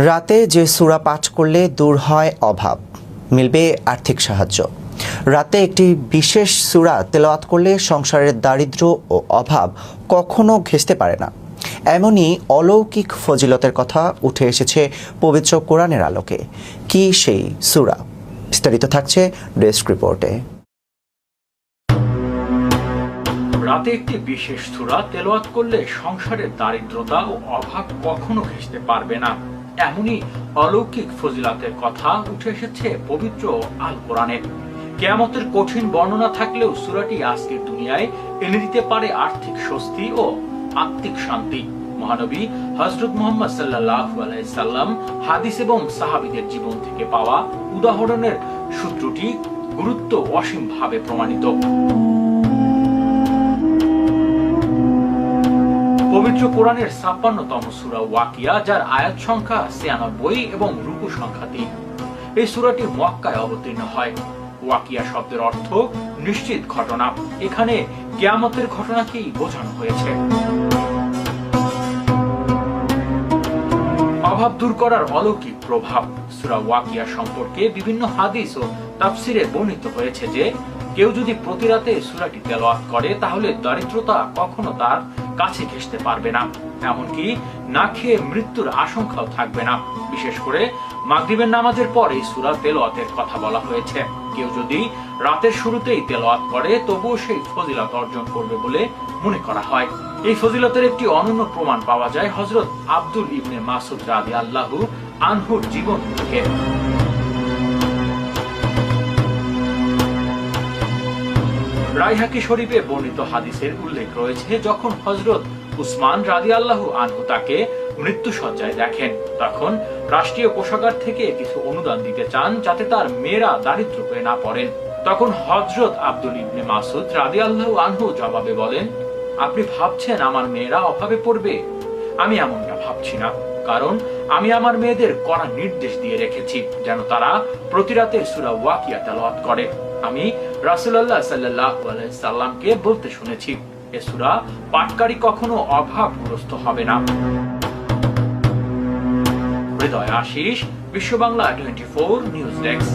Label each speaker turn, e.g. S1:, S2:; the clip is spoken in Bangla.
S1: রাতে যে সূরা পাঠ করলে দূর হয় অভাব, মিলবে আর্থিক সাহায্য। রাতে একটি বিশেষ সূরা তেলাওয়াত করলে সংসারের দারিদ্র্য ও অভাব কখনো ঘেঁষতে পারে না। এমনই অলৌকিক ফজিলতের কথা উঠে এসেছে পবিত্র কোরআনের আলোকে। কি সেই সূরা? বিস্তারিত থাকছে ডেস্ক রিপোর্টে।
S2: রাতে একটি বিশেষ সূরা তেলাওয়াত করলে সংসারের দারিদ্রতা ও অভাব কখনো ঘেঁষতে পারবে না। এমনই অলৌকিক ফজিলতের কথা উঠে এসেছে পবিত্র আল কোরআনে। কিয়ামতের কঠিন বর্ণনা থাকলেও সূরাটি আজকের দুনিয়ায় এনে দিতে পারে আর্থিক স্বস্তি ও আত্মিক শান্তি। মহানবী হযরত মুহাম্মদ সাল্লাল্লাহু আলাইহি সাল্লাম হাদিস এবং সাহাবীদের জীবন থেকে পাওয়া উদাহরণের সূত্রটি গুরুত্ব অসীমভাবে প্রমাণিত। পবিত্র কোরআনের ৫৬তম সূরা ওয়াকিয়া, যার আয়াত সংখ্যা ৯৬ এবং রুকু সংখ্যা ৩। এই সূরাটি মক্কায় অবতীর্ণ হয়। ওয়াকিয়া শব্দের অর্থ নিশ্চিত ঘটনা। এখানে কিয়ামতের ঘটনাকেই বোঝানো হয়েছে। অভাব দূর করার অলৌকিক প্রভাব। সূরা ওয়াকিয়া সম্পর্কে বিভিন্ন হাদিস ও তাফসিরে বর্ণিত হয়েছে যে কেউ যদি প্রতি রাতে সূরাটি তেলাওয়াত করে তাহলে দারিদ্রতা কখনো তার কাছে ঘেঁষতে পারবে না, এমনকি না খেয়ে মৃত্যুর আশঙ্কাও থাকবে না। বিশেষ করে মাগরিবের নামাজের পর এই সূরা তেলাওয়াতের কথা বলা হয়েছে। কেউ যদি রাতের শুরুতেই তেলাওয়াত করে তবুও সেই ফজিলত অর্জন করবে বলে মনে করা হয়। এই ফজিলতের একটি অনন্য প্রমাণ পাওয়া যায় হযরত আব্দুল ইবনে মাসউদ রাদিয়াল্লাহু আনহুর জীবন থেকে। রায়হাকি শরীফে বর্ণিত হাদিসের উল্লেখ রয়েছে, যখন হযরত উসমান রাদিয়াল্লাহু আনহু তাকে মৃত্যুশয্যায় দেখেন, তখন রাষ্ট্রীয় কোষাগার থেকে কিছু অনুদান দিতে চান যাতে তার মেয়েরা দারিদ্র হয়ে না পড়েন। তখন হযরত আব্দুল ইবনে মাসউদ রাদিয়াল্লাহু আনহু জবাবে বলেন, আপনি ভাবছেন আমার মেয়েরা অভাবে পড়বে? আমি এমনটা ভাবছি না, কারণ আমি আমার মেয়েদের কড়া নির্দেশ দিয়ে রেখেছি যেন তারা প্রতি রাতে সূরা ওয়াকিয়া তেলাওয়াত করে। আমি রাসূলুল্লাহ সাল্লাল্লাহু আলাইহি সাল্লামকে বলতে শুনেছি, এ সূরা পাঠকারী কখনো অভাবগ্রস্ত হবে না। হৃদয় আশিস, বিশ্ব বাংলা 24 নিউজ ডেস্ক।